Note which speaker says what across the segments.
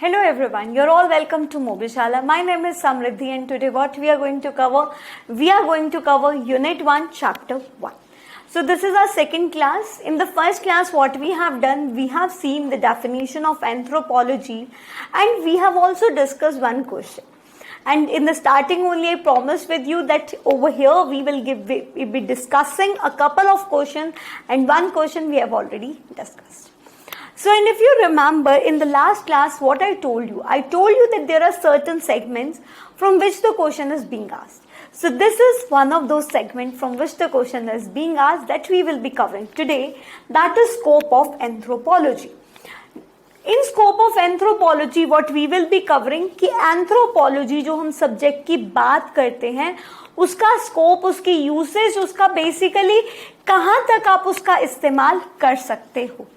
Speaker 1: Hello everyone, you're all welcome to Mobishala. My name is Samriddhi and today what we are going to cover? We are going to cover Unit 1, Chapter 1. So this is our second class. In the first class what we have done, we have seen the definition of anthropology and we have also discussed one question. And in the starting only I promised with you that over here we will be discussing a couple of questions and one question we have already discussed. So, and if you remember in the last class what I told you that there are certain segments from which the question is being asked. So this is one of those segments from which the question is being asked that we will be covering today, that is scope of anthropology. In scope of anthropology what we will be covering कि anthropology जो हम subject की बात करते हैं उसका scope, उसकी usage, उसका basically कहाँ तक आप उसका इस्तेमाल कर सकते हो.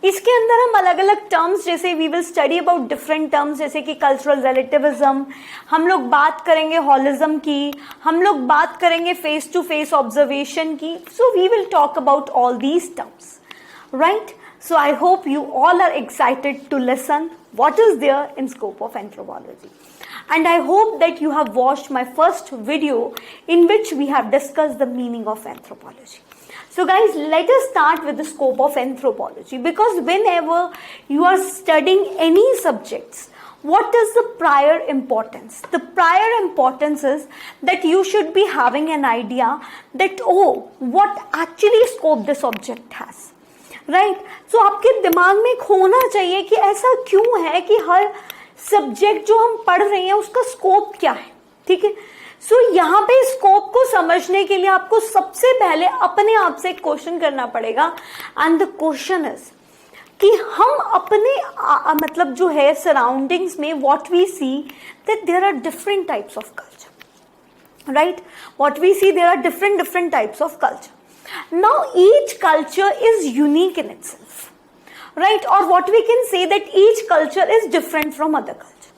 Speaker 1: इसके अंदर हम अलग अलग टर्म्स जैसे we will study about different terms जैसे कि कल्चरल रिलेटिविज्म, हम लोग बात करेंगे हॉलिज्म की, हम लोग बात करेंगे फेस टू फेस ऑब्जर्वेशन की. So we will talk about all these terms, right? So I hope you all are excited to listen what is there in scope of anthropology. And I hope that you have watched my first video in which we have discussed the meaning of anthropology. So guys, let us start with the scope of anthropology because whenever you are studying any subjects, what is the prior importance? The prior importance is that you should be having an idea that, oh, what actually scope this object has. Right so आपके दिमाग में एक होना चाहिए कि ऐसा क्यों है कि हर सब्जेक्ट जो हम पढ़ रहे हैं उसका स्कोप क्या है. ठीक है, सो यहाँ पे स्कोप को समझने के लिए आपको सबसे पहले अपने आप से एक क्वेश्चन करना पड़ेगा एंड द क्वेश्चन इज कि हम अपने मतलब जो है सराउंडिंग्स में what we see that there are different types of culture, right? What we see there are different types of culture. Now each culture is unique in itself, right? Or what we can say that each culture is different from other culture.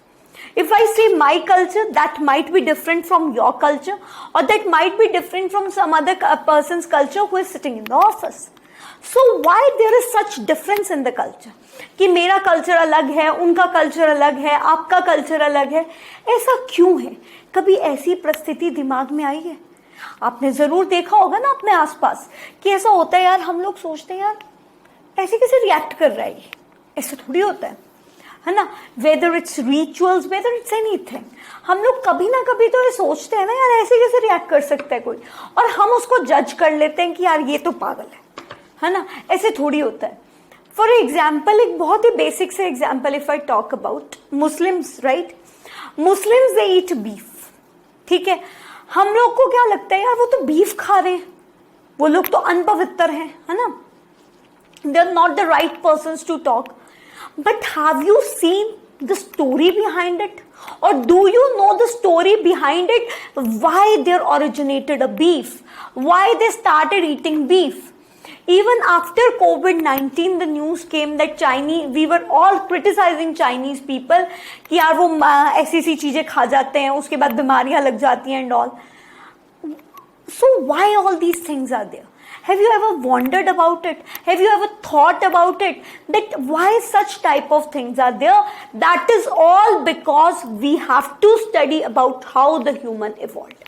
Speaker 1: If I say my culture, that might be different from your culture or that might be different from some other person's culture who is sitting in the office. So why there is such difference in the culture? कि मेरा culture अलग है, उनका culture अलग है, आपका culture अलग है, ऐसा क्यों है? कभी ऐसी परिस्थिति दिमाग में आई है? आपने जरूर देखा होगा ना अपने आसपास कि ऐसा होता है यार, हम लोग सोचते हैं यार ऐसे कैसे रिएक्ट कर रहा है ये, ऐसा थोड़ी होता है ना? Whether it's rituals, whether it's anything, हम लोग कभी ना कभी तो ये सोचते हैं ना यार ऐसे कैसे रिएक्ट कर सकता है कोई, और हम उसको जज कर लेते हैं कि यार ये तो पागल है ना? ऐसे थोड़ी होता है. फॉर एग्जाम्पल, एक बहुत ही बेसिक से example, if I talk about Muslims, right? Muslims they eat beef. ठीक है, हम लोग को क्या लगता है यार वो तो बीफ खा रहे हैं, वो लोग तो अनपवित्र हैं, है ना? They are not the right persons to talk. But have you seen the story behind it, और do you know the story behind it, why there originated a beef, why they started eating beef? Even after COVID-19, the news came that we were all criticizing Chinese people कि यार वो ऐसी चीजें खा जाते हैं, उसके बाद बीमारियां लग जाती हैं and all. So why all these things are there? Have you ever wondered about it? Have you ever thought about it? That why such type of things are there? That is all because we have to study about how the human evolved.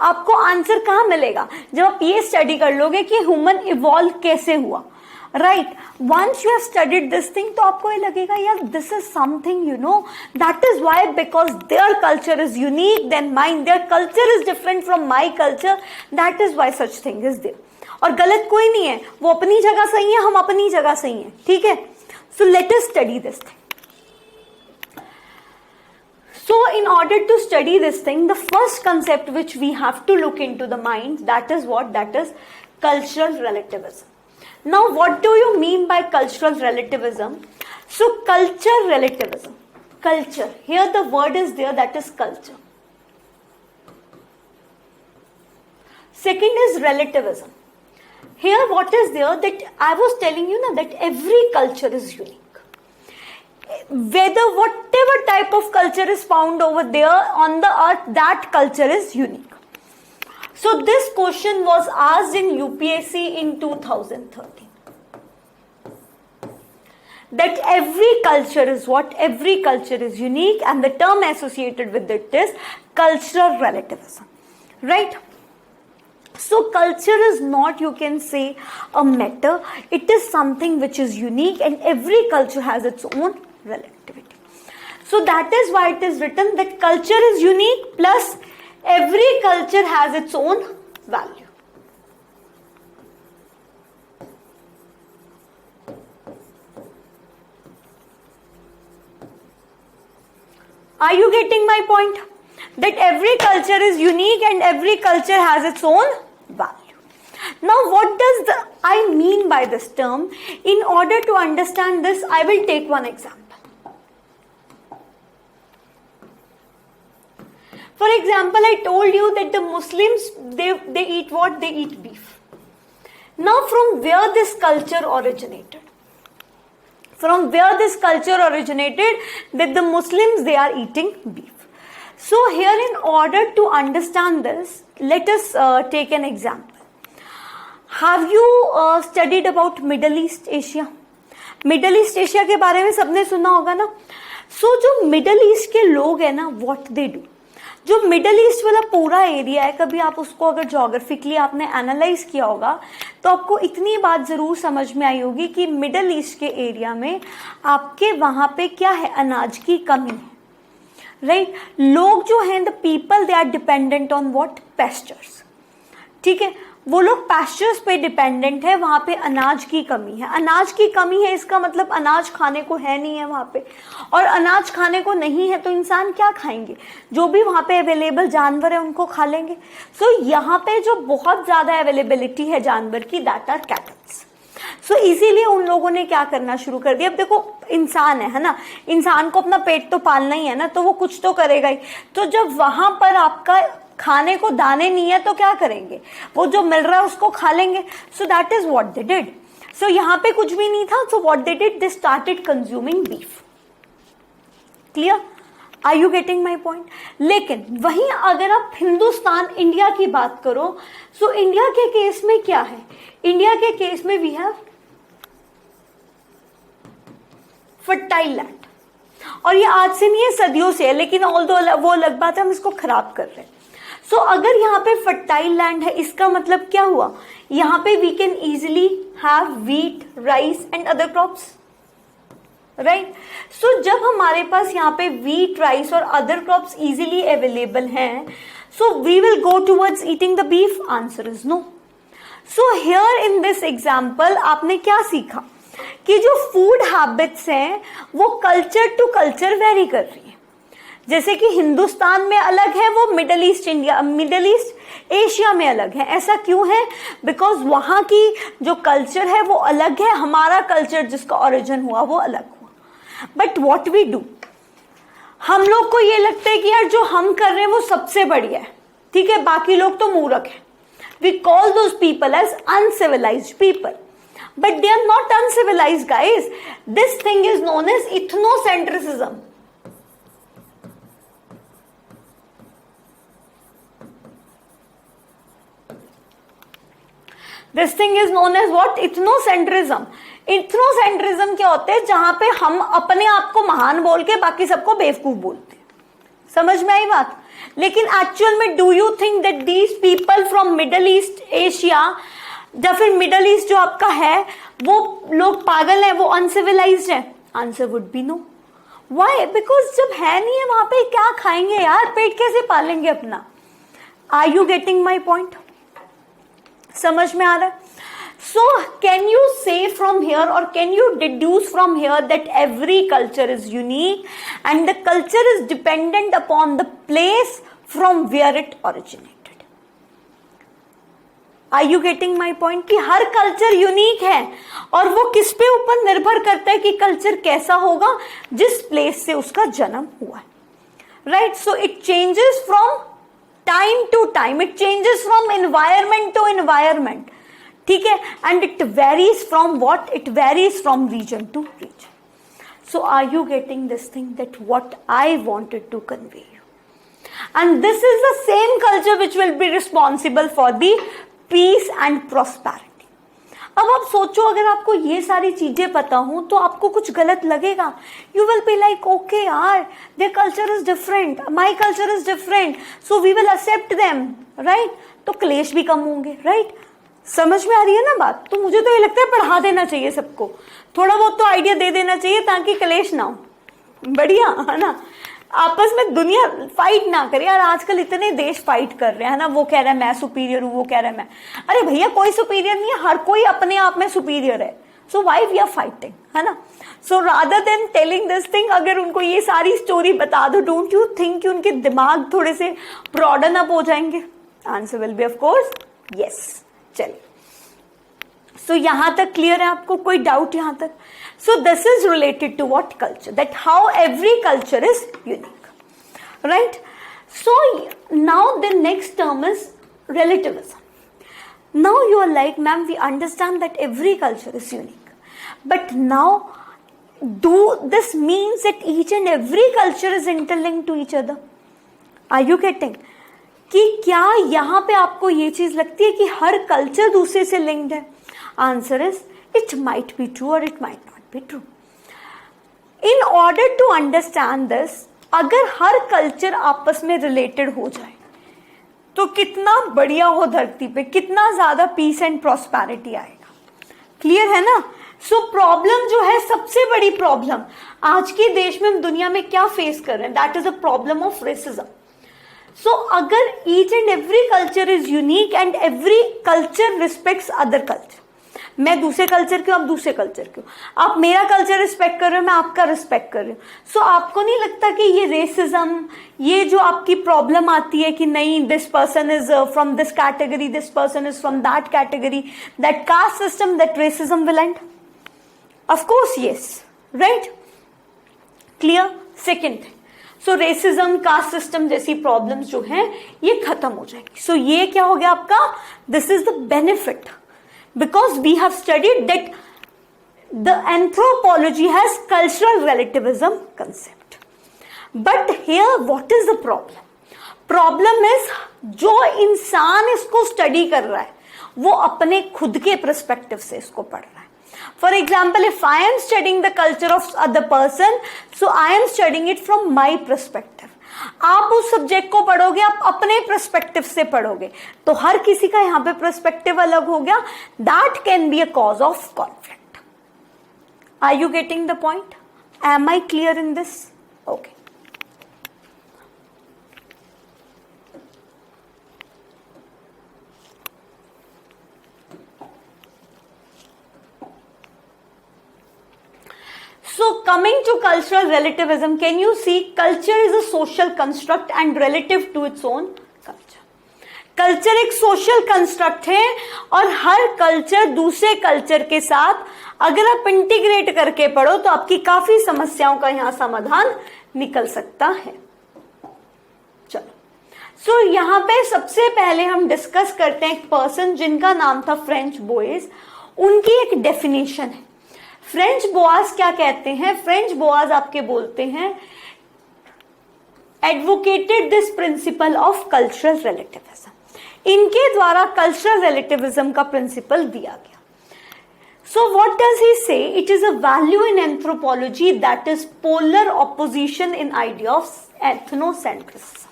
Speaker 1: आपको answer कहाँ मिलेगा? जब आप ये study कर लोगे कि human evolve कैसे हुआ, right? Once you have studied this thing तो आपको ये लगेगा यार this is something, you know, that is why, because their culture is unique than mine, their culture is different from my culture, that is why such thing is there. और गलत कोई नहीं है, वो अपनी जगह सही है, हम अपनी जगह सही है. ठीक है, so let us study this thing. So in order to study this thing, the first concept which we have to look into the mind, that is what? That is cultural relativism. Now what do you mean by cultural relativism? So culture relativism, culture, here the word is there, that is culture. Second is relativism. Here what is there, that I was telling you now that every culture is unique. Whether whatever type of culture is found over there on the earth, that culture is unique. So this question was asked in UPSC in 2013. that every culture is what? Every culture is unique, and the term associated with it is cultural relativism, right? So culture is not, you can say, a matter. It is something which is unique, and every culture has its own relativity. So that is why it is written that culture is unique, plus every culture has its own value. Are you getting my point? That every culture is unique and every culture has its own value. Now, what does I mean by this term? In order to understand this, I will take one example. For example, I told you that the Muslims, they eat what? They eat beef. Now, from where this culture originated? From where this culture originated, that the Muslims, they are eating beef. So here, in order to understand this, let us take an example. Have you studied about Middle East Asia? Middle East Asia के बारे में सबने सुना होगा ना. So जो Middle East के लोग हैं ना, what they do? जो मिडल ईस्ट वाला पूरा एरिया है, कभी आप उसको अगर जोग्राफिकली आपने एनालाइज किया होगा तो आपको इतनी बात जरूर समझ में आई होगी कि मिडल ईस्ट के एरिया में आपके वहां पे क्या है? अनाज की कमी है, राइट? लोग जो हैं, the people, they are dependent on what? Pastures. ठीक है, वो लोग पैस्चर्स पे डिपेंडेंट है. वहां पे अनाज की कमी है. अनाज की कमी है, इसका मतलब अनाज खाने को है नहीं है वहां पे, और अनाज खाने को नहीं है तो इंसान क्या खाएंगे? जो भी वहां पे अवेलेबल जानवर है उनको खा लेंगे. सो यहाँ पे जो बहुत ज्यादा अवेलेबिलिटी है जानवर की, दैट आर कैटल्स. सो इसीलिए उन लोगों ने क्या करना शुरू कर दिया. अब देखो, इंसान है ना, इंसान को अपना पेट तो पालना ही है ना, तो वो कुछ तो करेगा ही. तो जब वहां पर आपका खाने को दाने नहीं है तो क्या करेंगे? वो जो मिल रहा है उसको खा लेंगे. So that is what they did. So यहाँ पे कुछ भी नहीं था. So what they did, they started consuming beef. Clear? Are you getting my point? लेकिन वहीं अगर आप हिंदुस्तान, इंडिया की बात करो, सो इंडिया के केस में क्या है? इंडिया के केस में वी हैव फर्टाइल लैंड. और ये आज से नहीं है, सदियों से है, लेकिन ऑल्दो वो अलग बात है, हम इसको खराब कर रहे हैं. सो अगर यहाँ पे फर्टाइल लैंड है, इसका मतलब क्या हुआ? यहाँ पे we can easily have wheat, rice and other crops, right? So जब हमारे पास यहाँ पे व्हीट, राइस और अदर क्रॉप्स इजिली अवेलेबल हैं, so we will go towards eating the beef. Answer is no. So here in this example आपने क्या सीखा? कि जो फूड हैबिट्स हैं वो कल्चर टू कल्चर वेरी कर रही है. जैसे कि हिंदुस्तान में अलग है, वो मिडल ईस्ट एशिया में अलग है. ऐसा क्यों है? बिकॉज वहां की जो कल्चर है वो अलग है, हमारा कल्चर जिसका ओरिजिन हुआ वो अलग हुआ. बट व्हाट वी डू, हम लोग को ये लगता है कि यार जो हम कर रहे हैं वो सबसे बढ़िया है, ठीक है, बाकी लोग तो मूर्ख है. We call those people as uncivilized people. But they are not uncivilized, guys. This thing is known as ethnocentrism. This thing is known as what? Ethnocentrism. Ethnocentrism क्या होते हैं? जहां पे हम अपने आप को महान बोल के बाकी सबको बेवकूफ बोलते हैं. समझ में आई बात? लेकिन एक्चुअल में do you think that these people from middle east Asia, या फिर मिडल ईस्ट जो आपका है, वो लोग पागल हैं, वो अनसिविलाइज्ड है? Answer would be no. Why? Because जब है नहीं है वहां पे, क्या खाएंगे यार? पेट कैसे पालेंगे अपना? Are you getting my point? समझ में आ रहा है? So can you say from here, और can you deduce from here that every culture is unique and the culture is dependent upon the place from where it originated. Are you getting my point? कि हर culture unique है, और वो किस पे ऊपर निर्भर करता है कि कल्चर कैसा होगा? जिस प्लेस से उसका जन्म हुआ है, right? So it changes from time to time, it changes from environment to environment, ठीक है, and it varies from what? It varies from region to region. So are you getting this thing that what I wanted to convey you? And this is the same culture which will be responsible for the peace and prosperity. अब आप सोचो, अगर आपको ये सारी चीजें पता हो तो आपको कुछ गलत लगेगा? You will be like okay यार, their culture is different, my culture is different, so we will accept them, right? तो क्लेश भी कम होंगे, राइट? समझ में आ रही है ना बात? तो मुझे तो ये लगता है पढ़ा देना चाहिए सबको, थोड़ा बहुत तो आइडिया दे देना चाहिए ताकि क्लेश ना हो। बढ़िया है ना? आपस में दुनिया फाइट ना करे यार। आजकल इतने देश फाइट कर रहे हैं ना, वो कह रहा है मैं सुपीरियर हूं, वो कह रहा है मैं, अरे भैया कोई सुपीरियर नहीं है, हर कोई अपने आप में सुपीरियर है। So why we are fighting, है ना? So rather than telling this thing, अगर उनको ये सारी स्टोरी बता दो, डोंट यू थिंक कि उनके दिमाग थोड़े से ब्रॉडन अप हो जाएंगे? Answer will be of course yes. चलिए, सो यहां तक क्लियर है आपको? कोई डाउट यहां तक? So this is related to what? Culture. That how every culture is unique, right? So now the next term is relativism. Now you are like, ma'am, we understand that every culture is unique, but now do this means that each and every culture is interlinked to each other? Are you getting? कि क्या यहाँ पे आपको ये चीज लगती है कि हर कल्चर दूसरे से लिंक्ड है? Answer is it might be true और it might be true. In order to understand this, अगर हर कल्चर आपस में रिलेटेड हो जाए तो कितना बढ़िया हो धरती पे, कितना ज्यादा पीस एंड प्रॉस्पेरिटी आएगा। क्लियर है ना? सो प्रॉब्लम जो है, सबसे बड़ी प्रॉब्लम आज के देश में, हम दुनिया में क्या फेस कर रहे हैं, that is a problem of racism. So अगर each and every culture is unique and every culture respects other culture, मैं दूसरे कल्चर की हूं, आप दूसरे कल्चर की हो, आप मेरा कल्चर रिस्पेक्ट कर रहे हो, मैं आपका रिस्पेक्ट कर रही हूँ, सो आपको नहीं लगता कि ये रेसिज्म, ये जो आपकी प्रॉब्लम आती है कि नहीं this person is from this category, this person is from that category, that caste system, that racism will and? Of course yes, right? Clear? Second thing, so racism, caste system जैसी problems जो हैं ये खत्म हो जाएगी। सो ये क्या हो गया आपका? This is the benefit, because we have studied that the anthropology has cultural relativism concept. But here what is the problem? Problem is जो इंसान इसको स्टडी कर रहा है वो अपने खुद के पर्सपेक्टिव से इसको पढ़ रहा है। For example, if I am studying the culture of other person, so I am studying it from my perspective. आप उस सब्जेक्ट को पढ़ोगे, आप अपने पर्सपेक्टिव से पढ़ोगे, तो हर किसी का यहां पे पर्सपेक्टिव अलग हो गया। That can be a cause of conflict. Are you getting the point? Am I clear in this? Okay. So coming to cultural relativism, can you see culture is a social construct and relative to its own culture. Culture एक social construct है और हर culture दूसरे culture के साथ अगर आप integrate करके पढ़ो तो आपकी काफी समस्याओं का यहां समाधान निकल सकता है। चलो, सो यहां पे सबसे पहले हम डिस्कस करते हैं एक पर्सन जिनका नाम था फ्रेंच बोएज। उनकी एक डेफिनेशन है। फ्रेंच बोआज क्या कहते हैं? फ्रेंच बोआज आपके बोलते हैं advocated this principle of cultural relativism. इनके द्वारा कल्चरल रिलेटिविज्म का प्रिंसिपल दिया गया। सो व्हाट डज ही से? It is a value in anthropology that is polar opposition in idea of ethnocentrism.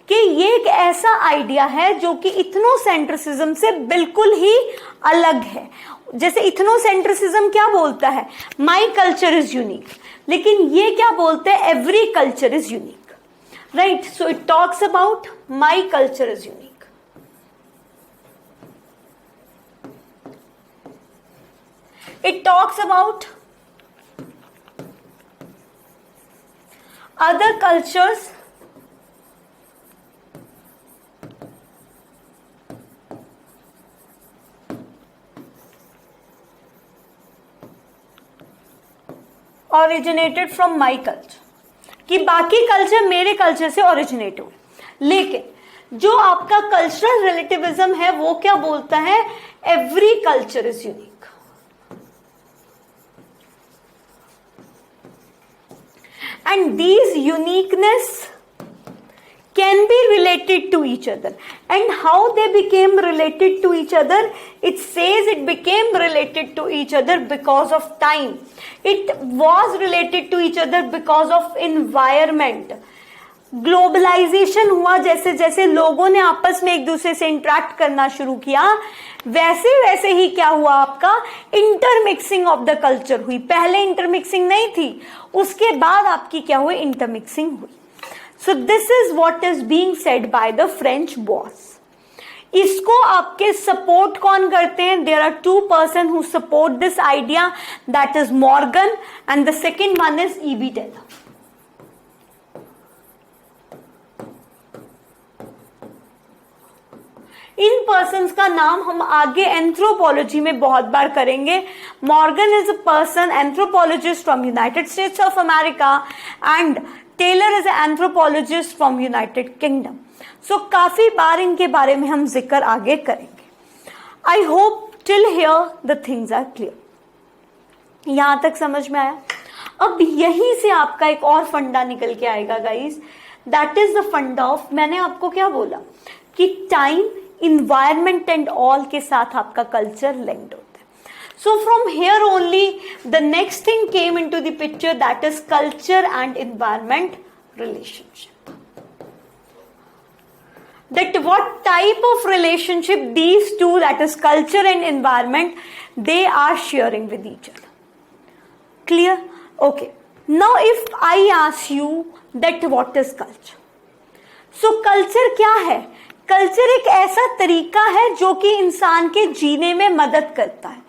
Speaker 1: कि ये एक ऐसा आइडिया है जो कि इथनोसेंट्रिसिज्म से बिल्कुल ही अलग है। जैसे इथनोसेंट्रिसिज्म क्या बोलता है? माई कल्चर इज यूनिक, लेकिन ये क्या बोलते हैं? Every culture is unique, right? So it talks about my culture is unique. It talks about other cultures originated from my culture, कि बाकी कल्चर मेरे कल्चर से ओरिजिनेट हुए। लेकिन जो आपका कल्चरल रिलेटिविज्म है वो क्या बोलता है? Every culture is unique. And these uniqueness can be related to each other. And how they became related to each other? It says it became related to each other because of time. It was related to each other because of environment. Globalization हुआ, जैसे जैसे लोगों ने आपस में एक दूसरे से इंटरेक्ट करना शुरू किया, वैसे वैसे ही क्या हुआ, आपका इंटरमिक्सिंग ऑफ द कल्चर हुई. पहले इंटरमिक्सिंग नहीं थी, उसके बाद आपकी क्या हुई, इंटरमिक्सिंग हुई. So this is what is being said by the French boss. इसको आपके सपोर्ट कौन करते हैं? There are two person who support this idea, that is Morgan and the second one is E B Taylor. इन persons का नाम हम आगे एंथ्रोपोलॉजी में बहुत बार करेंगे. Morgan is a person, anthropologist from United States of America, and Taylor is a anthropologist from United Kingdom. So काफी बार इनके बारे में हम जिक्र आगे करेंगे. I hope till here the things are clear. यहां तक समझ में आया? अब यहीं से आपका एक और फंडा निकल के आएगा गाइस, दैट इज द फंडा ऑफ, मैंने आपको क्या बोला कि टाइम, इन्वायरमेंट एंड ऑल के साथ आपका कल्चर लिंक्ड होता है. So from here only the next thing came into the picture, that is culture and environment relationship. That what type of relationship these two, that is culture and environment, they are sharing with each other. Clear? Okay. Now if I ask you that what is culture? So culture क्या है? Culture एक ऐसा तरीका है जो कि इंसान के जीने में मदद करता है.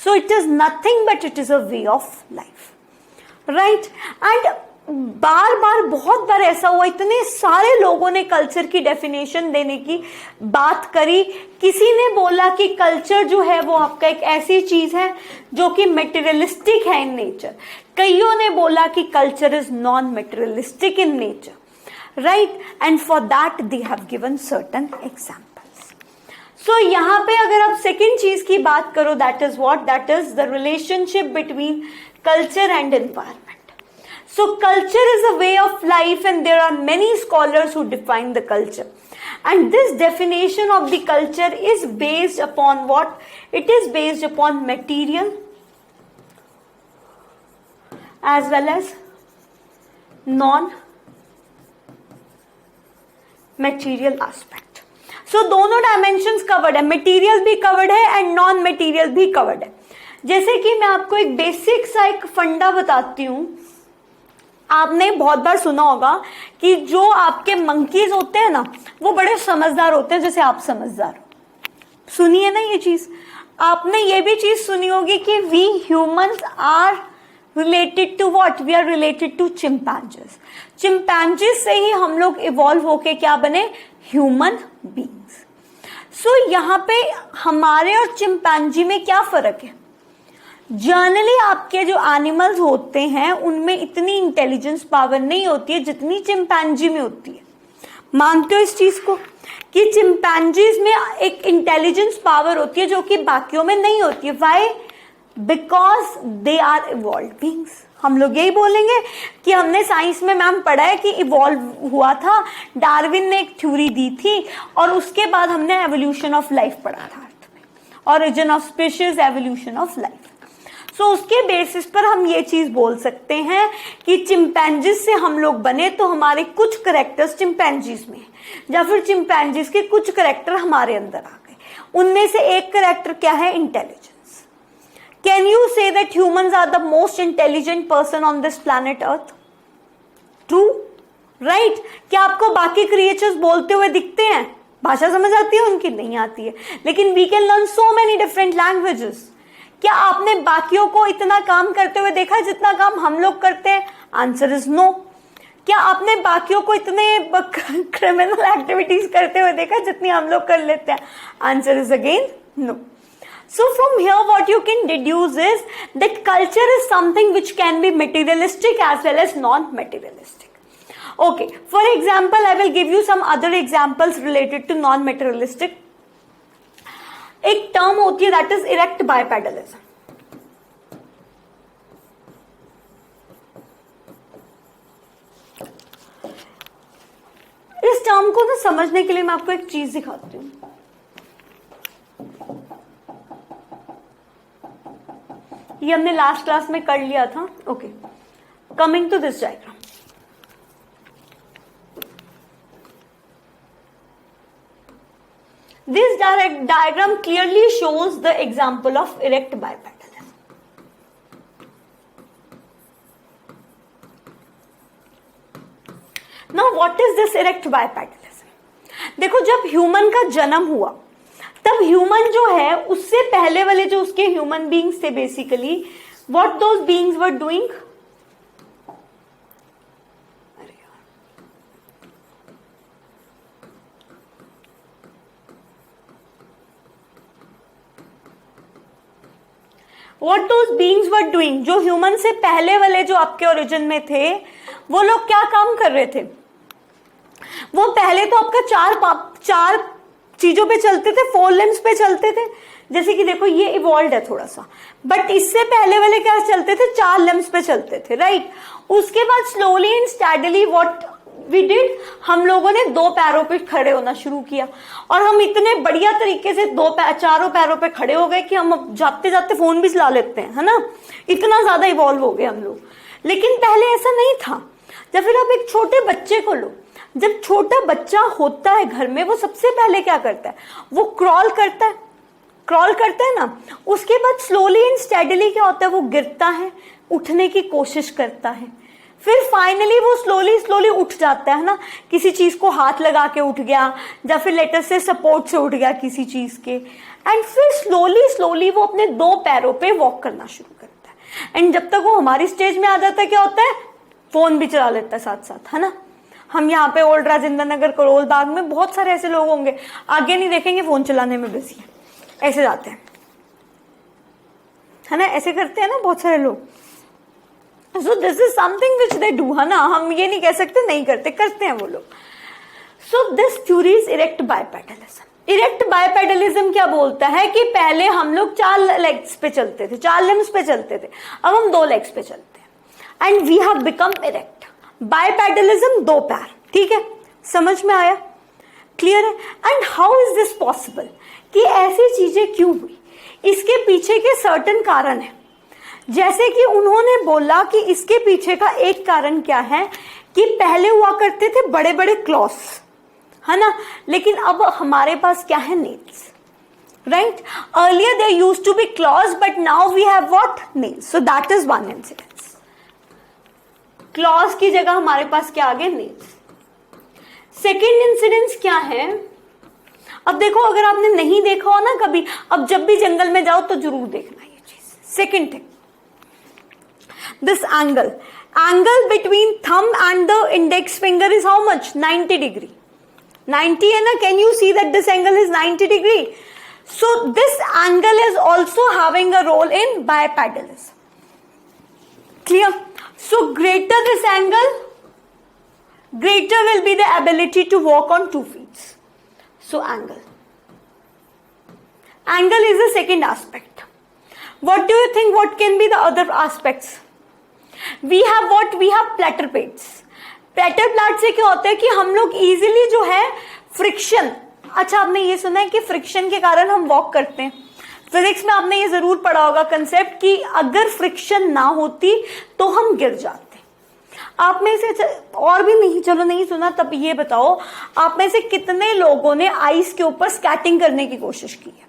Speaker 1: So it is nothing but it is a way of life, right. And बार बार बहुत बार ऐसा हुआ, इतने सारे लोगों ने कल्चर की डेफिनेशन देने की बात करी. किसी ने बोला कि कल्चर जो है वो आपका एक ऐसी चीज है जो कि मटेरियलिस्टिक है इन नेचर. कईयों ने बोला कि culture is non materialistic in nature, right? And for that they have given certain examples. So यहाँ पे अगर आप second चीज की बात करो, that is what? That is the relationship between culture and environment. So culture is a way of life, and there are many scholars who define the culture. And this definition of the culture is based upon what? It is based upon material as well as non material aspect. So दोनों dimensions covered है, material भी covered है and non material भी covered है. जैसे कि मैं आपको एक बेसिक सा एक फंडा बताती हूं. आपने बहुत बार सुना होगा कि जो आपके मंकीज होते हैं ना, वो बड़े समझदार होते हैं, जैसे आप समझदार हो. सुनिए ना ये चीज. आपने ये भी चीज सुनी होगी कि we humans are related to what? We are related to chimpanzees. Chimpanzees से ही हम लोग इवॉल्व होके क्या बने? Human beings. सो यहाँ पे हमारे और चिंपैंजी में क्या फर्क है? जनरली आपके जो एनिमल्स होते हैं उनमें इतनी इंटेलिजेंस पावर नहीं होती है जितनी चिंपैंजी में होती है. मानते हो इस चीज को कि चिंपैंजीज में एक इंटेलिजेंस पावर होती है जो कि बाकियों में नहीं होती है. Why? Because they are evolve beings. हम लोग यही बोलेंगे कि हमने साइंस में मैम पढ़ा है कि इवॉल्व हुआ था, डार्विन ने एक थ्योरी दी थी और उसके बाद हमने एवोल्यूशन ऑफ लाइफ पढ़ा था अर्थ में, origin of species, evolution of life. So उसके बेसिस पर हम ये चीज बोल सकते हैं कि चिंपैंजीज से हम लोग बने तो हमारे कुछ करेक्टर्स चिंपैंजीज में, या फिर चिंपैंजीज के कुछ करेक्टर हमारे अंदर आ गए. उनमें से एक करेक्टर क्या है? Intelligence. Can you say that humans are the most intelligent person on this planet Earth? True, right? क्या आपको बाकी क्रिएचर्स बोलते हुए दिखते हैं? भाषा समझ आती है उनकी? नहीं आती है, लेकिन we can learn so many different languages. क्या आपने बाकियों को इतना काम करते हुए देखा जितना काम हम लोग करते हैं? Answer is no. क्या आपने बाकियों को इतने क्रिमिनल एक्टिविटीज करते हुए देखा जितनी हम लोग कर लेते हैं? Answer is again no. So from here what you can deduce is that culture is something which can be materialistic as well as non-materialistic. Okay, for example I will give you some other examples related to non-materialistic. एक term होती है that is erect bipedalism. इस term term को ना समझने के लिए मैं आपको एक चीज दिखाती हूँ। ये हमने लास्ट क्लास में कर लिया था। Okay, coming to this diagram, this diagram clearly shows the example of erect bipedalism. Now what is this erect bipedalism? देखो, जब ह्यूमन का जन्म हुआ तब ह्यूमन जो है उससे पहले वाले जो उसके ह्यूमन बीइंग्स थे, basically what those beings were doing, What those beings were doing, जो ह्यूमन से पहले वाले जो आपके ओरिजिन में थे, वो लोग क्या काम कर रहे थे? वो पहले तो आपका चार चीजों पे चलते थे, 4 लिम्स पे चलते थे। जैसे कि देखो ये इवॉल्व है थोड़ा सा, बट इससे पहले वाले क्या चलते थे? 4 लिम्स पे चलते थे, राइट। उसके बाद slowly and steadily what we did, हम लोगों ने 2 पैरों पे खड़े होना शुरू किया, और हम इतने बढ़िया तरीके से चारों पैरों पे खड़े हो गए कि हम अब जाते जाते फोन भी चला लेते हैं, है ना। इतना ज्यादा इवॉल्व हो गए हम लोग। लेकिन पहले ऐसा नहीं था। या फिर आप एक छोटे बच्चे को लो, जब छोटा बच्चा होता है घर में, वो सबसे पहले क्या करता है? वो क्रॉल करता है ना। उसके बाद स्लोली एंड स्टेडली क्या होता है? वो गिरता है, उठने की कोशिश करता है, फिर फाइनली वो स्लोली उठ जाता है ना। किसी चीज को हाथ लगा के उठ गया, या फिर लेटर से सपोर्ट से उठ गया किसी चीज के, एंड फिर स्लोली वो अपने 2 पैरों पे वॉक करना शुरू करता है। एंड जब तक वो हमारी स्टेज में आ जाता है, क्या होता है? फोन भी चला लेता है साथ साथ, है ना। हम यहाँ पे ओल्ड राजेंद्र नगर, करोल बाग में बहुत सारे ऐसे लोग होंगे, आगे नहीं देखेंगे, फोन चलाने में बिजी है, ऐसे जाते हैं, है ना। ऐसे करते हैं ना बहुत सारे लोग। So this is something which they do, है ना। हम ये नहीं कह सकते नहीं करते, करते हैं वो लोग। So this theory is erect bipedalism. Erect bipedalism क्या बोलता है कि पहले हम लोग 4 लेग्स पे चलते थे, 4 लिम्स पे चलते थे, अब हम 2 लेग्स पे चलते हैं, and we have become erect. Bipedalism 2 पैर, ठीक है, समझ में आया? क्लियर है? And how is this possible कि ऐसी चीजें क्यों हुई? इसके पीछे के सर्टेन कारण है। जैसे कि उन्होंने बोला कि इसके पीछे का एक कारण क्या है कि पहले हुआ करते थे बड़े बड़े क्लॉस, है ना, लेकिन अब हमारे पास क्या है? Nails, right. Earlier they used to be claws, but now we have what? Nails. So that is one incidence. Claws की जगह हमारे पास क्या आ गए? नेल्स। सेकेंड इंसिडेंस क्या है? अब देखो, अगर आपने नहीं देखा हो ना कभी, अब जब भी जंगल में जाओ तो जरूर देखना ये चीज। Second thing, this angle between thumb and the index finger is how much? 90 degree. 90 है ना? Can you see that this angle is 90 degree? So this angle is also having a role in bipedalism. Clear? So greater this angle, greater will be the ability to walk on 2 feet. So angle is the second aspect. What do you think? What can be the other aspects? We have what? We have platter plates. Platter plate से क्या होता है कि हम लोग easily जो है friction, अच्छा आपने ये सुना है कि फ्रिक्शन के कारण हम वॉक करते हैं। फिजिक्स में आपने ये जरूर पढ़ा होगा कंसेप्ट कि अगर फ्रिक्शन ना होती तो हम गिर जाते। आप में से और भी नहीं, चलो नहीं सुना तब ये बताओ, आप में से कितने लोगों ने आइस के ऊपर स्केटिंग करने की कोशिश की है?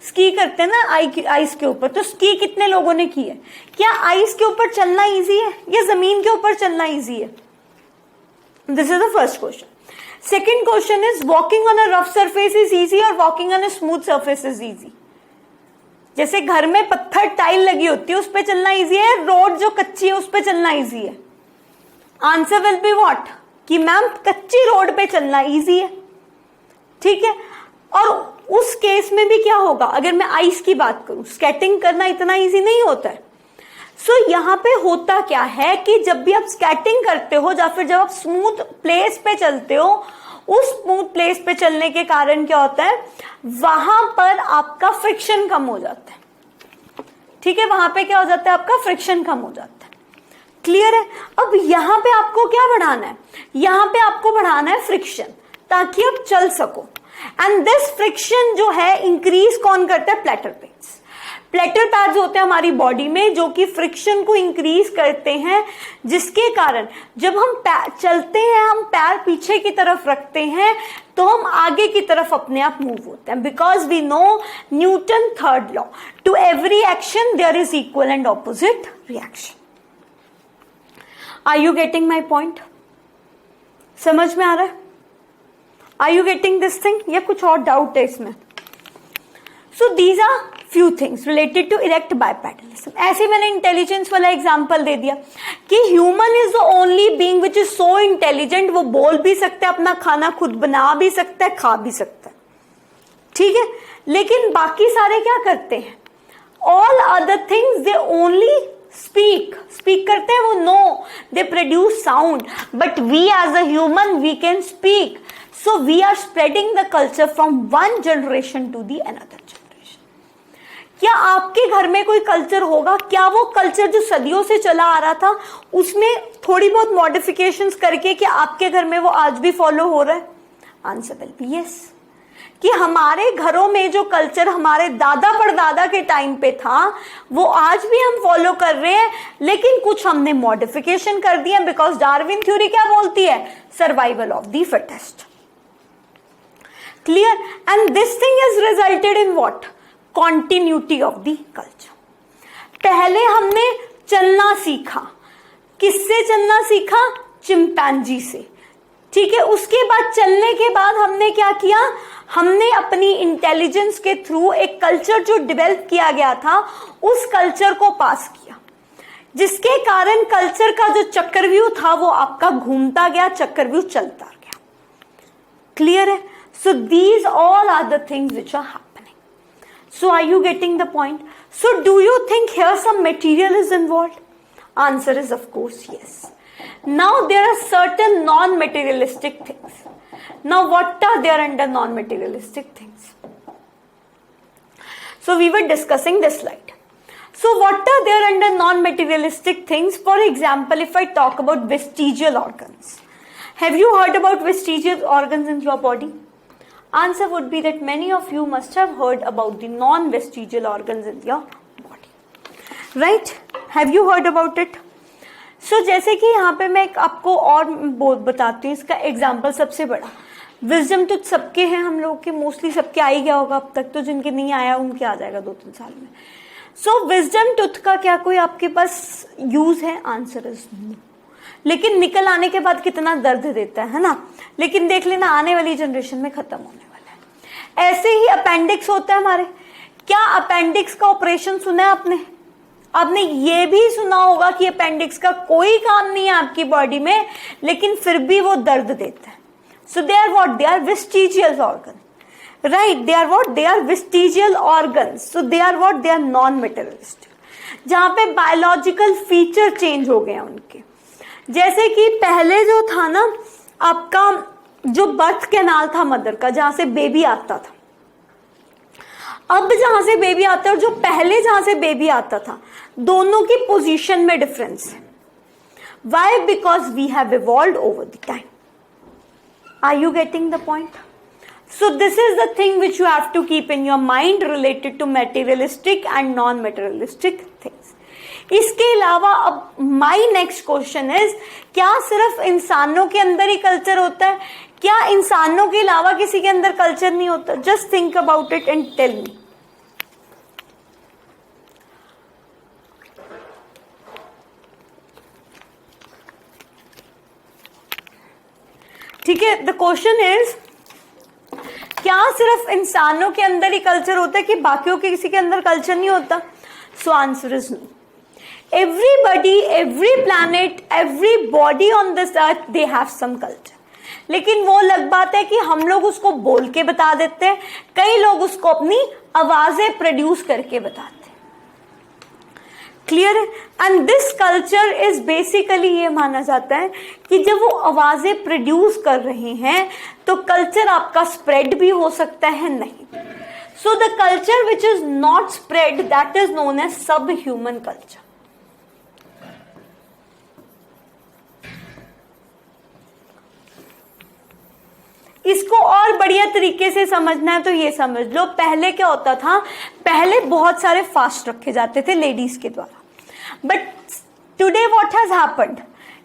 Speaker 1: स्की करते हैं ना आइस के ऊपर, तो स्की कितने लोगों ने की है? क्या आइस के ऊपर चलना इजी है या जमीन के ऊपर चलना इजी है? This is the first question. Second question is walking on a rough surface is easy और walking on a smooth surface is easy? जैसे घर में पत्थर टाइल लगी होती है उस पर चलना इजी है, रोड जो कच्ची है उस पर चलना इजी है? Answer will be what? कि मैम कच्ची रोड पे चलना इजी है, ठीक है। और उस केस में भी क्या होगा? अगर मैं आइस की बात करूं, स्केटिंग करना इतना इजी नहीं होता है। सो यहाँ पे होता क्या है कि जब भी आप स्केटिंग करते हो या फिर जब आप स्मूथ प्लेस पे चलते हो, उस स्मूथ प्लेस पे चलने के कारण क्या होता है? वहां पर आपका फ्रिक्शन कम हो जाता है, ठीक है। वहां पे क्या हो जाता है? आपका फ्रिक्शन कम हो जाता है, क्लियर है? अब यहां पे आपको क्या बढ़ाना है? यहां पे आपको बढ़ाना है फ्रिक्शन, ताकि आप चल सको। एंड दिस फ्रिक्शन जो है इंक्रीज कौन करता है? Platter pads. प्लैटर पैड्स होते हैं हमारी बॉडी में जो कि फ्रिक्शन को इंक्रीज करते हैं, जिसके कारण जब हम चलते हैं, हम पैर पीछे की तरफ रखते हैं तो हम आगे की तरफ अपने आप मूव होते हैं। Because we know Newton third law, to every action there is equal and opposite reaction. Are you getting my point? समझ में आ रहा है? Are you getting this thing, या कुछ और डाउट है इसमें? So these are few things related to erect bipedalism. ऐसे मैंने इंटेलिजेंस वाला एग्जांपल दे दिया कि human is the only being which is so intelligent, वो बोल भी सकता है, अपना खाना खुद बना भी सकता है, खा भी सकता है, ठीक है। लेकिन बाकी सारे क्या करते हैं? All other things they only speak करते हैं, वो no, they produce sound, but we as a human we can speak. So we are spreading the culture from one generation to the another generation. क्या आपके घर में कोई culture होगा? क्या वो कल्चर जो सदियों से चला आ रहा था उसमें थोड़ी बहुत मॉडिफिकेशंस करके क्या आपके घर में वो आज भी फॉलो हो रहा है? Answer will be yes. कि हमारे घरों में जो कल्चर हमारे दादा परदादा के टाइम पे था वो आज भी हम फॉलो कर रहे हैं, लेकिन कुछ हमने मॉडिफिकेशन कर दिया। बिकॉज डार्विन थ्योरी क्या बोलती है? Survival of the fittest. Clear? And this thing is resulted in what? Continuity of the culture. पहले हमने चलना सीखा, किससे चलना सीखा? चिंपैंजी से, ठीक है। उसके बाद चलने के बाद हमने क्या किया? हमने अपनी इंटेलिजेंस के थ्रू एक कल्चर जो डेवलप किया गया था उस कल्चर को पास किया, जिसके कारण कल्चर का जो चक्रव्यूह था वो आपका घूमता गया, चक्रव्यूह चलता गया। क्लियर है? So these all are the things which are happening. So are you getting the point? So do you think here some material is involved? Answer is of course yes. Now there are certain non-materialistic things. Now what are there under non-materialistic things? So we were discussing this slide. So what are there under non-materialistic things? For example, if I talk about vestigial organs. Have you heard about vestigial organs in your body? Answer would be that many of you must have heard about the non-vestigial organs in your body. Right? Have you heard about it? So जैसे कि यहाँ पे मैं आपको और बताती हूँ इसका एग्जाम्पल। सबसे बड़ा विजडम टूथ सबके हैं, हम लोग के मोस्टली सबके आ ही गया होगा अब तक, तो जिनके नहीं आया उनके आ जाएगा 2-3 साल में। सो विजडम टूथ का क्या कोई आपके पास यूज है? Answer is no. लेकिन निकल आने के बाद कितना दर्द देता है ना। लेकिन देख लेना आने वाली जनरेशन में खत्म होने वाला है। ऐसे ही अपेंडिक्स होता है हमारे। क्या अपेंडिक्स का ऑपरेशन सुना है आपने? आपने ये भी सुना होगा कि अपेंडिक्स का कोई काम नहीं है आपकी बॉडी में, लेकिन फिर भी वो दर्द देता है। So they are what? They are vestigial organ, right? They are what? They are vestigial organs. So they are what? They are non materialistic, जहां पे बायोलॉजिकल फीचर चेंज हो गए उनके। जैसे कि पहले जो था ना आपका जो बर्थ कैनाल था मदर का, जहां से बेबी आता था, अब जहां से बेबी आता है और जो पहले जहां से बेबी आता था, दोनों की पोजीशन में डिफरेंस है। Why? Because we have evolved over the time. Are you getting the point? So this is the thing which you have to keep in your mind related to materialistic and non materialistic things. इसके अलावा अब my next question is, क्या सिर्फ इंसानों के अंदर ही culture होता है? क्या इंसानों के अलावा किसी के अंदर कल्चर नहीं होता? Just think about it and tell me. ठीक है, द क्वेश्चन इज, क्या सिर्फ इंसानों के अंदर ही कल्चर होता है कि बाकियों के किसी के अंदर कल्चर नहीं होता? So answer is no. Everybody, every planet, every body on this earth, they have some culture. लेकिन वो अलग बात है कि हम लोग उसको बोल के बता देते हैं, कई लोग उसको अपनी आवाजें प्रोड्यूस करके बताते हैं। क्लियर है? And this culture is basically ये माना जाता है कि जब वो आवाजें प्रोड्यूस कर रहे हैं तो कल्चर आपका स्प्रेड भी हो सकता है, नहीं। So the culture which is not spread, that is known as sub human culture. इसको और बढ़िया तरीके से समझना है तो ये समझ लो, पहले क्या होता था, पहले बहुत सारे फास्ट रखे जाते थे लेडीज के द्वारा, but today what has happened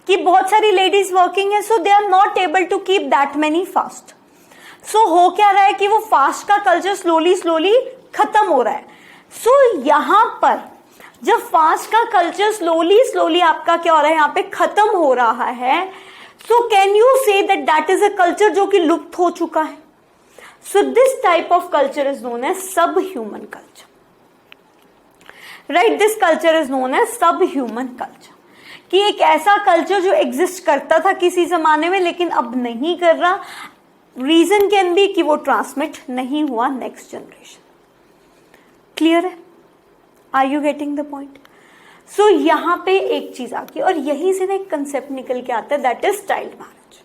Speaker 1: कि बहुत सारी लेडीज वर्किंग है, so they are not able to keep that many fast. So हो क्या रहा है कि वो फास्ट का कल्चर स्लोली स्लोली खत्म हो रहा है। सो यहां पर जब फास्ट का कल्चर स्लोली स्लोली आपका क्या हो रहा है, यहाँ पे खत्म हो रहा है, so can you say that that is a culture जो कि लुप्त हो चुका है। So this type of culture is known as sub human culture, right. This culture is known as sub human culture, कि एक ऐसा कल्चर जो एग्जिस्ट करता था किसी जमाने में लेकिन अब नहीं कर रहा। रीजन कैन बी कि वो ट्रांसमिट नहीं हुआ नेक्स्ट जनरेशन। क्लियर है? Are you getting the point? So यहां पे एक चीज आ गई और यहीं से ना एक कंसेप्ट निकल के आता है, दैट इज चाइल्ड मैरिज।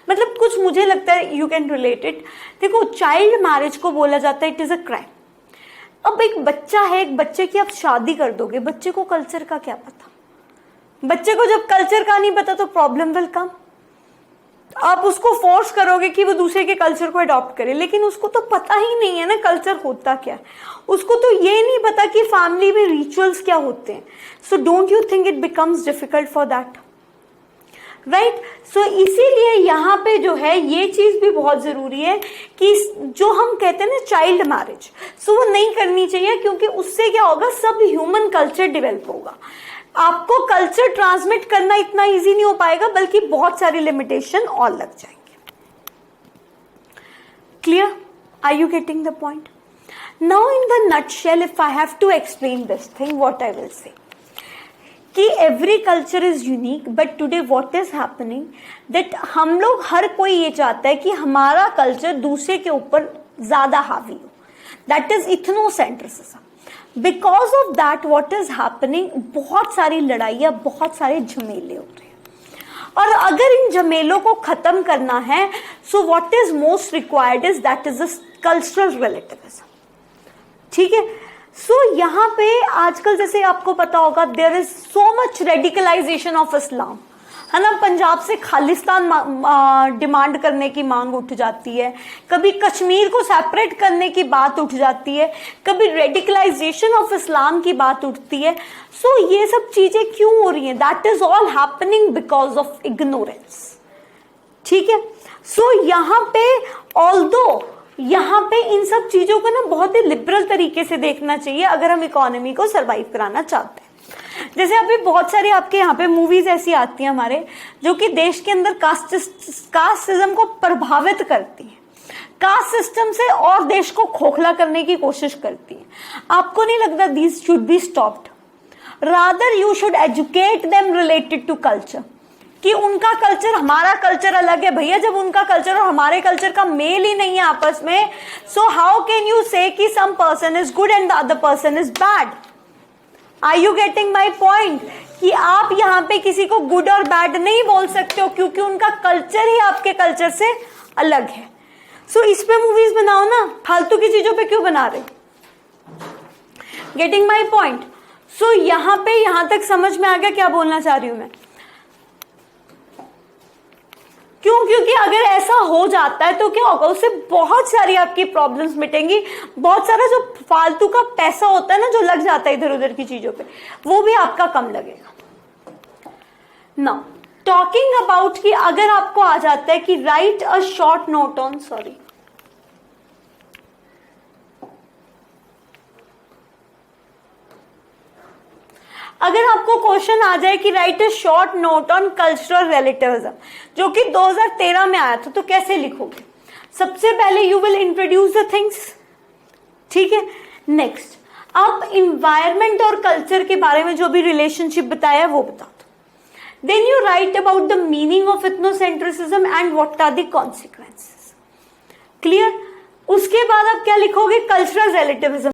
Speaker 1: मतलब कुछ मुझे लगता है यू कैन रिलेट इट। देखो, चाइल्ड मैरिज को बोला जाता है इट इज अ क्राइम। अब एक बच्चा है, एक बच्चे की आप शादी कर दोगे, बच्चे को कल्चर का क्या पता? बच्चे को जब कल्चर का नहीं पता तो प्रॉब्लम विल कम। आप उसको फोर्स करोगे कि वो दूसरे के कल्चर को अडॉप्ट करे, लेकिन उसको तो पता ही नहीं है ना कल्चर होता क्या है। उसको तो ये नहीं पता कि फैमिली में रिचुअल्स क्या होते हैं। So don't you think it becomes difficult for that, right? So इसीलिए यहाँ पे जो है ये चीज भी बहुत जरूरी है कि जो हम कहते हैं ना चाइल्ड मैरिज, सो वो नहीं करनी चाहिए, क्योंकि उससे क्या होगा, सब ह्यूमन कल्चर डेवलप होगा। आपको कल्चर ट्रांसमिट करना इतना इजी नहीं हो पाएगा, बल्कि बहुत सारी लिमिटेशन और लग जाएंगे। Clear? Are you getting the point? Now in the nutshell if I have to explain this thing, what I will say कि every culture is unique, but today what is happening that हम लोग, हर कोई ये चाहता है कि हमारा culture दूसरे के ऊपर ज्यादा हावी हो, that is ethnocentrism. Because of that what is happening, बहुत सारी लड़ाइयां, बहुत सारे झमेले हो रहे हैं, और अगर इन झमेलों को खत्म करना है, so what is most required is that is cultural relativism. ठीक है? सो यहाँ पे आजकल जैसे आपको पता होगा, there is so much radicalization of Islam, है ना। पंजाब से खालिस्तान डिमांड करने की मांग उठ जाती है, कभी कश्मीर को सेपरेट करने की बात उठ जाती है, कभी रेडिकलाइजेशन ऑफ इस्लाम की बात उठती है। सो ये सब चीजें क्यों हो रही हैं? That is all happening because of ignorance. ठीक है? सो यहाँ पे ऑल्दो यहाँ पे इन सब चीजों को ना बहुत ही लिबरल तरीके से देखना चाहिए अगर हम इकोनॉमी को सरवाइव कराना चाहते हैं। जैसे अभी बहुत सारी आपके यहाँ पे मूवीज ऐसी आती हैं हमारे, जो कि देश के अंदर कास्ट सिस्टम को प्रभावित करती हैं, कास्ट सिस्टम से और देश को खोखला करने की कोशिश करती हैं। आपको नहीं लगता these should be stopped? Rather you should educate them related to culture, कि उनका कल्चर हमारा कल्चर अलग है भैया। जब उनका कल्चर और हमारे कल्चर का मेल ही नहीं है आपस में, so how can you say कि some person is good and the other person is bad? Are you getting my point? कि आप यहाँ पे किसी को गुड और बैड नहीं बोल सकते हो, क्योंकि उनका कल्चर ही आपके कल्चर से अलग है। सो इस पे मूवीज बनाओ ना, फालतू की चीजों पे क्यों बना रहे? Getting my point? सो यहाँ पे यहां तक समझ में आ गया क्या बोलना चाह रही हूं मैं? क्यों? क्योंकि अगर ऐसा हो जाता है तो क्या होगा, उससे बहुत सारी आपकी प्रॉब्लम्स मिटेंगी। बहुत सारा जो फालतू का पैसा होता है ना, जो लग जाता है इधर उधर की चीजों पे, वो भी आपका कम लगेगा। नाउ टॉकिंग अबाउट कि अगर आपको आ जाता है कि right a short note on, sorry, अगर आपको क्वेश्चन आ जाए कि right a short note on cultural relativism, जो कि 2013 में आया था, तो कैसे लिखोगे? सबसे पहले you will introduce the things, ठीक है। नेक्स्ट आप इन्वायरमेंट और कल्चर के बारे में जो भी रिलेशनशिप बताया वो बता दो। Then you write about the meaning of ethnocentrism and what are the consequences. Clear? उसके बाद आप क्या लिखोगे? Cultural relativism.